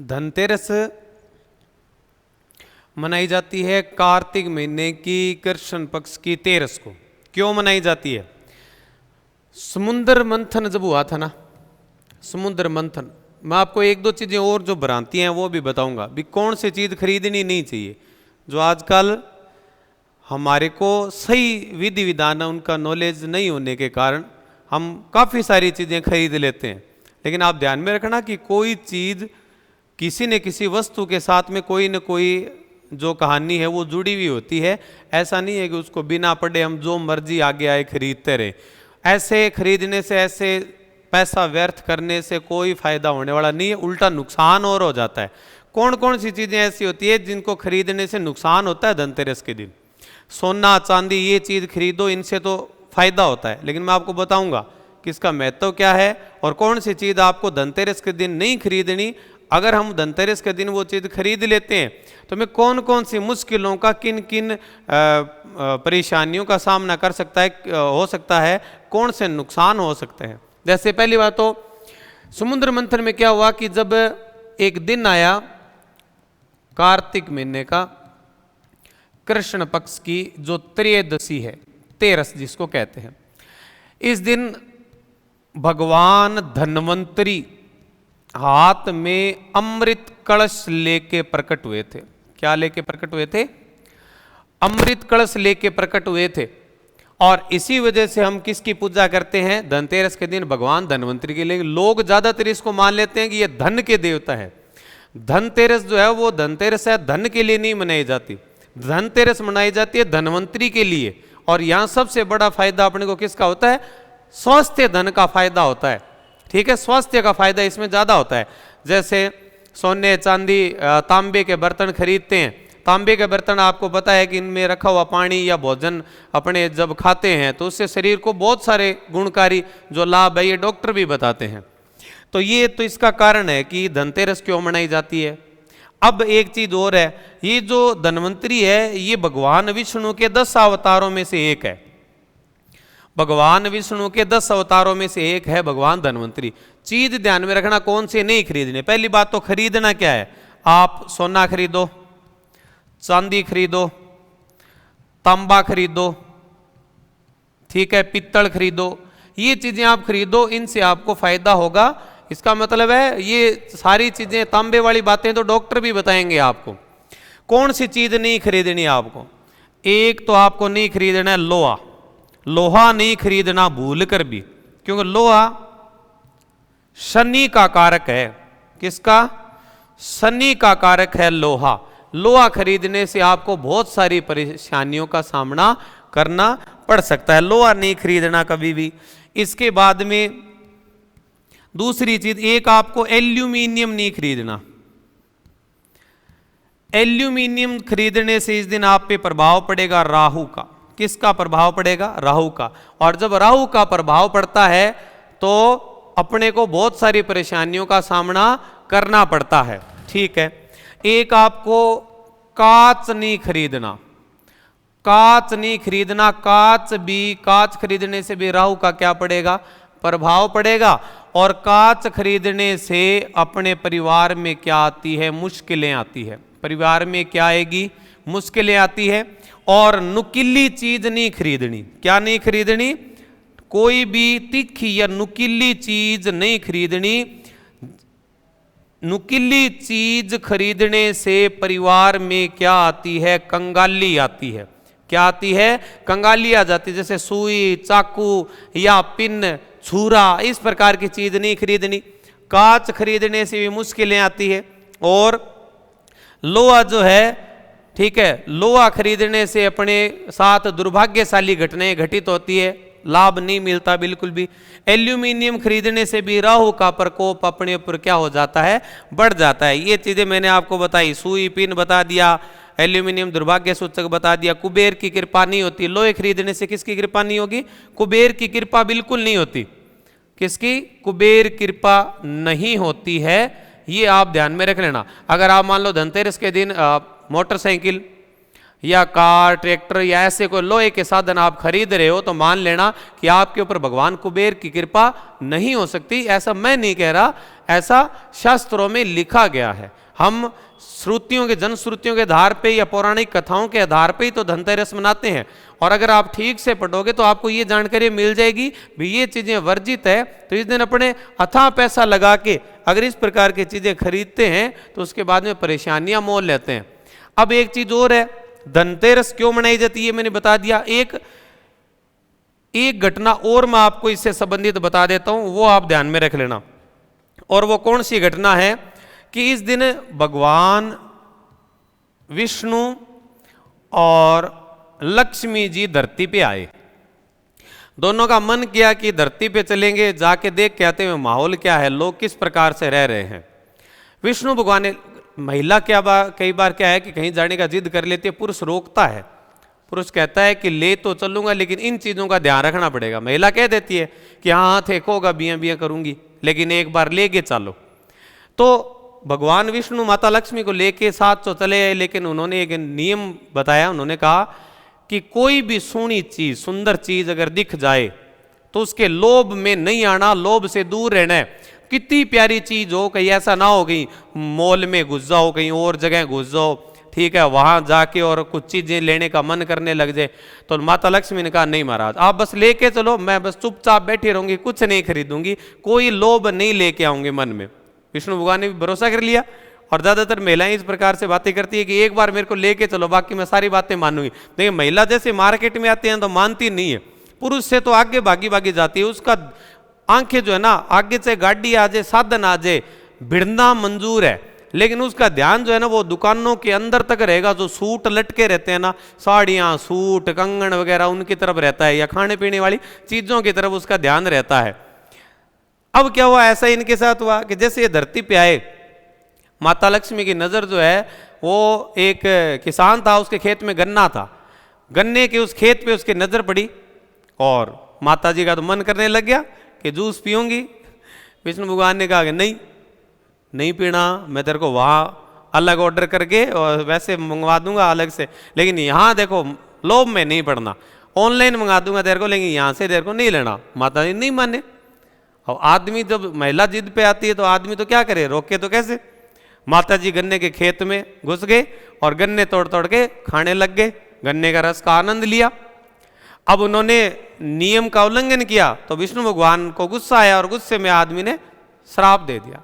धनतेरस मनाई जाती है कार्तिक महीने की कृष्ण पक्ष की 13 को। क्यों मनाई जाती है? समुद्र मंथन जब हुआ था ना, समुद्र मंथन, मैं आपको एक दो चीज़ें और जो भ्रांति हैं वो भी बताऊंगा भी कौन सी चीज़ खरीदनी नहीं चाहिए। जो आजकल हमारे को सही विधि विधान उनका नॉलेज नहीं होने के कारण हम काफ़ी सारी चीज़ें खरीद लेते हैं। लेकिन आप ध्यान में रखना कि कोई चीज़ किसी न किसी वस्तु के साथ में कोई न कोई जो कहानी है वो जुड़ी हुई होती है। ऐसा नहीं है कि उसको बिना पढ़े हम जो मर्जी आगे आए खरीदते रहे। ऐसे खरीदने से, ऐसे पैसा व्यर्थ करने से कोई फायदा होने वाला नहीं है, उल्टा नुकसान और हो जाता है। कौन कौन सी चीज़ें ऐसी होती है जिनको खरीदने से नुकसान होता है? धनतेरस के दिन सोना चांदी ये चीज़ खरीदो, इनसे तो फायदा होता है, लेकिन मैं आपको बताऊंगा कि इसका महत्व क्या है और कौन सी चीज़ आपको धनतेरस के दिन नहीं खरीदनी। अगर हम धनतेरस के दिन वो चीज़ खरीद लेते हैं तो हमें कौन कौन सी मुश्किलों का, किन किन परेशानियों का सामना कर सकता है, हो सकता है, कौन से नुकसान हो सकते हैं। जैसे पहली बात तो समुद्र मंथन में क्या हुआ कि जब एक दिन आया कार्तिक महीने का कृष्ण पक्ष की जो त्रयोदशी है, 13 जिसको कहते हैं, इस दिन भगवान धन्वंतरी हाथ में अमृत कलश लेके प्रकट हुए थे। क्या लेके प्रकट हुए थे? अमृत कलश लेके प्रकट हुए थे। और इसी वजह से हम किसकी पूजा करते हैं धनतेरस के दिन? भगवान धन्वंतरी के लिए। लोग ज्यादातर इसको मान लेते हैं कि ये धन के देवता है। धनतेरस जो है वो धनतेरस है, धन के लिए नहीं मनाई जाती। धनतेरस मनाई जाती है धन्वंतरी के लिए। और यहां सबसे बड़ा फायदा अपने को किसका होता है? स्वास्थ्य धन का फायदा होता है। ठीक है, स्वास्थ्य का फायदा इसमें ज्यादा होता है। जैसे सोने चांदी तांबे के बर्तन खरीदते हैं, तांबे के बर्तन आपको पता है कि इनमें रखा हुआ पानी या भोजन अपने जब खाते हैं तो उससे शरीर को बहुत सारे गुणकारी जो लाभ है ये डॉक्टर भी बताते हैं। तो ये तो इसका कारण है कि धनतेरस क्यों मनाई जाती है। अब एक चीज और है, ये जो धन्वंतरी है ये भगवान विष्णु के 10 अवतारों में से एक है। भगवान विष्णु के 10 अवतारों में से एक है भगवान धन्वंतरी। चीज ध्यान में रखना कौन से नहीं खरीदने। पहली बात तो खरीदना क्या है? आप सोना खरीदो, चांदी खरीदो, तांबा खरीदो, ठीक है, पित्तल खरीदो, ये चीजें आप खरीदो, इनसे आपको फायदा होगा। इसका मतलब है ये सारी चीजें, तांबे वाली बातें तो डॉक्टर भी बताएंगे आपको। कौन सी चीज नहीं खरीदनी आपको? एक तो आपको नहीं खरीदना है लोहा। लोहा नहीं खरीदना भूल कर भी, क्योंकि लोहा शनि का कारक है। किसका? शनि का कारक है लोहा। लोहा खरीदने से आपको बहुत सारी परेशानियों का सामना करना पड़ सकता है। लोहा नहीं खरीदना कभी भी। इसके बाद में दूसरी चीज, एक आपको एल्यूमिनियम नहीं खरीदना। एल्यूमिनियम खरीदने से इस दिन आप पे प्रभाव पड़ेगा राहु का। किसका प्रभाव पड़ेगा? राहु का। और जब राहु का प्रभाव पड़ता है तो अपने को बहुत सारी परेशानियों का सामना करना पड़ता है। ठीक है, एक आपको कांच नहीं खरीदना। कांच नहीं खरीदना। कांच खरीदने से भी राहु का क्या पड़ेगा? प्रभाव पड़ेगा। और कांच खरीदने से अपने परिवार में क्या आती है? मुश्किलें आती है। परिवार में क्या आएगी? मुश्किलें आती है। और नुकीली चीज नहीं खरीदनी। क्या नहीं खरीदनी? कोई भी तीखी या नुकीली चीज नहीं खरीदनी। नुकीली चीज खरीदने से परिवार में क्या आती है? कंगाली आती है। क्या आती है? कंगाली आ जाती है। जैसे सुई, चाकू या पिन, छुरा, इस प्रकार की चीज नहीं खरीदनी। कांच खरीदने से भी मुश्किलें आती है। और लोहा जो है, ठीक है, लोहा खरीदने से अपने साथ दुर्भाग्यशाली घटनाएं घटित होती है, लाभ नहीं मिलता बिल्कुल भी। एल्यूमिनियम खरीदने से भी राहु का प्रकोप अपने ऊपर क्या हो जाता है? बढ़ जाता है। ये चीजें मैंने आपको बताई। सुई, पिन बता दिया, एल्यूमिनियम दुर्भाग्य सूचक बता दिया। कुबेर की कृपा नहीं होती। लोहे खरीदने से किसकी कृपा नहीं होगी? कुबेर की कृपा बिल्कुल नहीं होती। किसकी? कुबेर कृपा नहीं होती है। ये आप ध्यान में रख लेना। अगर आप मान लो धनतेरस के दिन मोटरसाइकिल या कार, ट्रैक्टर या ऐसे कोई लोहे के साधन आप खरीद रहे हो तो मान लेना कि आपके ऊपर भगवान कुबेर की कृपा नहीं हो सकती। ऐसा मैं नहीं कह रहा, ऐसा शास्त्रों में लिखा गया है। हम श्रुतियों के, जनश्रुतियों के आधार पे या पौराणिक कथाओं के आधार पे ही तो धनतेरस मनाते हैं। और अगर आप ठीक से पढ़ोगे तो आपको ये जानकारी मिल जाएगी भी ये चीजें वर्जित है, तो इस दिन अपने अथाह पैसा लगा के अगर इस प्रकार की चीजें खरीदते हैं तो उसके बाद में परेशानियां मोल लेते हैं। अब एक चीज और है, धनतेरस क्यों मनाई जाती है मैंने बता दिया। एक घटना और मैं आपको इससे संबंधित बता देता हूं, वो आप ध्यान में रख लेना। और वो कौन सी घटना है कि इस दिन भगवान विष्णु और लक्ष्मी जी धरती पे आए। दोनों का मन किया कि धरती पे चलेंगे, जाके देख के आते हैं माहौल क्या है, लोग किस प्रकार से रह रहे हैं। विष्णु भगवान ने, महिला कई बार क्या है कि कहीं जाने का जिद कर लेती है, पुरुष रोकता है। पुरुष कहता है कि ले तो चलूंगा लेकिन इन चीजों का ध्यान रखना पड़ेगा। महिला कह देती है कि हाँ थेकोगा, बियां बियां करूंगी, लेकिन एक बार लेके चलो। तो भगवान विष्णु माता लक्ष्मी को लेके साथ तो चले आए, लेकिन उन्होंने एक नियम बताया। उन्होंने कहा कि कोई भी सोनी चीज, सुंदर चीज अगर दिख जाए तो उसके लोभ में नहीं आना, लोभ से दूर रहना है। कितनी प्यारी चीज हो, कहीं ऐसा ना हो गई मॉल में घुस जाओ, कहीं और जगह घुस जाओ, ठीक है, वहां जाके और कुछ चीजें लेने का मन करने लग जाए। तो माता लक्ष्मी ने कहा नहीं महाराज, आप बस लेके चलो, मैं बस चुपचाप बैठी रहूंगी, कुछ नहीं खरीदूंगी, कोई लोभ नहीं लेके आऊंगी मन में। विष्णु भगवान ने भी भरोसा कर लिया। और ज्यादातर महिलाएं इस प्रकार से बातें करती है कि एक बार मेरे को लेके चलो, बाकी मैं सारी बातें मानूंगी। देखिए महिला जैसे मार्केट में आती हैं तो मानती नहीं है, पुरुष से तो आगे भागी भागी जाती है। उसका आंखें जो है ना, आगे से गाड़ी आ जाए, साधन आ जाए, भिड़ना मंजूर है, लेकिन उसका ध्यान जो है ना वो दुकानों के अंदर तक रहेगा। जो सूट लटके रहते हैं ना, साड़ियाँ, सूट, कंगन वगैरह, उनकी तरफ रहता है, या खाने पीने वाली चीजों की तरफ उसका ध्यान रहता है। अब क्या हुआ, ऐसा इनके साथ हुआ कि जैसे ये धरती पे आए, माता लक्ष्मी की नजर जो है वो एक किसान था, उसके खेत में गन्ना था, गन्ने के उस खेत पे उसकी नजर पड़ी और माता जी का तो मन करने लग गया कि जूस पीऊंगी। विष्णु भगवान ने कहा कि नहीं पीना, मैं तेरे को वहाँ अलग ऑर्डर करके और वैसे मंगवा दूंगा अलग से, लेकिन यहाँ देखो लोभ में नहीं पड़ना, ऑनलाइन मंगा दूंगा तेरे को, लेकिन यहाँ से तेरे को नहीं लेना। माता जी नहीं माने। और आदमी जब महिला जिद पे आती है तो आदमी तो क्या करे, रोके तो कैसे। माता जी गन्ने के खेत में घुस गए और गन्ने तोड़ तोड़ के खाने लग गए, गन्ने का रस का आनंद लिया। अब उन्होंने नियम का उल्लंघन किया तो विष्णु भगवान को गुस्सा आया और गुस्से में आदमी ने श्राप दे दिया।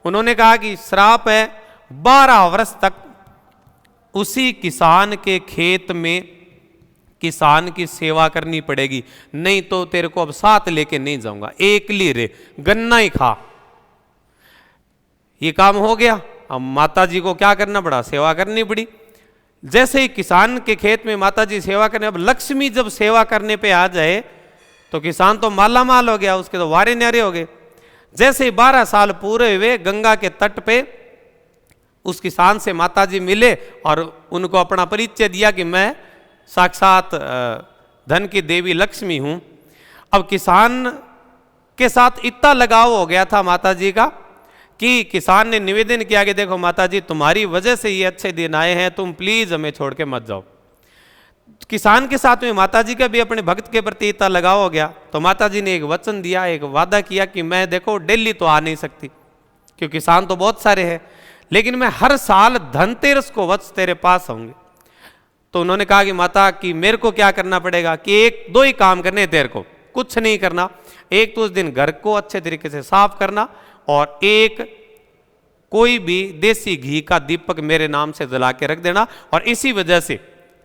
उन्होंने कहा कि श्राप है 12 वर्ष तक उसी किसान के खेत में किसान की सेवा करनी पड़ेगी, नहीं तो तेरे को अब साथ लेके नहीं जाऊंगा, एकली रे, गन्ना ही खा। ये काम हो गया। अब माता जी को क्या करना पड़ा, सेवा करनी पड़ी। जैसे ही किसान के खेत में माता जी सेवा करने, अब लक्ष्मी जब सेवा करने पे आ जाए तो किसान तो माला माल हो गया, उसके तो वारे न्यारे हो गए। जैसे ही 12 साल पूरे हुए, गंगा के तट पे उस किसान से माता जी मिले और उनको अपना परिचय दिया कि मैं साक्षात धन की देवी लक्ष्मी हूं। अब किसान के साथ इतना लगाव हो गया था माता जी का कि किसान ने निवेदन किया कि देखो माता जी, तुम्हारी वजह से ये अच्छे दिन आए हैं, तुम प्लीज हमें छोड़ के मत जाओ। किसान के साथ में माता जी का भी अपने भक्त के प्रति इतना लगाव हो गया, तो माता जी ने एक वचन दिया, एक वादा किया कि मैं देखो दिल्ली तो आ नहीं सकती क्योंकि किसान तो बहुत सारे हैं, लेकिन मैं हर साल धनतेरस को वत्स तेरे पास आऊंगी। तो उन्होंने कहा कि माता कि मेरे को क्या करना पड़ेगा, कि 1-2 ही काम करने तेरे को, कुछ नहीं करना। एक तो उस दिन घर को अच्छे तरीके से साफ करना और एक कोई भी देसी घी का दीपक मेरे नाम से जला के रख देना। और इसी वजह से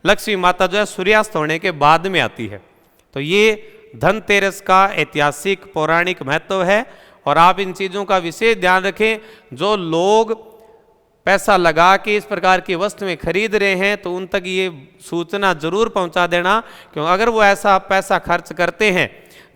लक्ष्मी माता जो है सूर्यास्त होने के बाद में आती है। तो ये धनतेरस का ऐतिहासिक पौराणिक महत्व है और आप इन चीज़ों का विशेष ध्यान रखें। जो लोग पैसा लगा के इस प्रकार की वस्तुएं खरीद रहे हैं तो उन तक ये सूचना जरूर पहुंचा देना, क्योंकि अगर वो ऐसा पैसा खर्च करते हैं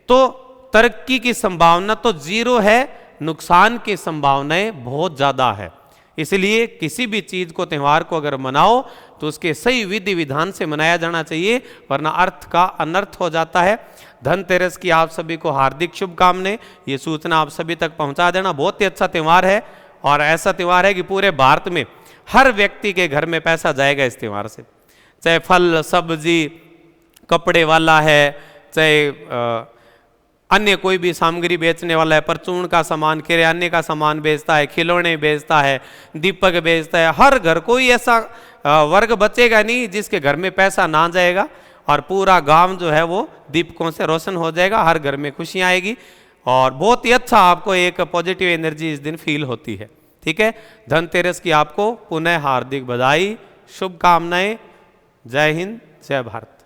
तो तरक्की की संभावना तो 0 है, नुकसान की संभावनाएं बहुत ज़्यादा है। इसलिए किसी भी चीज़ को, त्यौहार को अगर मनाओ तो उसके सही विधि विधान से मनाया जाना चाहिए, वरना अर्थ का अनर्थ हो जाता है। धनतेरस की आप सभी को हार्दिक शुभकामनाएं। ये सूचना आप सभी तक पहुंचा देना। बहुत ही अच्छा त्यौहार है और ऐसा त्यौहार है कि पूरे भारत में हर व्यक्ति के घर में पैसा जाएगा इस त्यौहार से। चाहे फल सब्जी कपड़े वाला है, चाहे अन्य कोई भी सामग्री बेचने वाला है, परचून का सामान, किराने का सामान बेचता है, खिलौने बेचता है, दीपक बेचता है, हर घर कोई ऐसा वर्ग बचेगा नहीं जिसके घर में पैसा ना जाएगा, और पूरा गांव जो है वो दीपकों से रोशन हो जाएगा, हर घर में खुशियां आएगी और बहुत ही अच्छा आपको एक पॉजिटिव एनर्जी इस दिन फील होती है। ठीक है, धनतेरस की आपको पुनः हार्दिक बधाई, शुभकामनाएं। जय हिंद, जय भारत।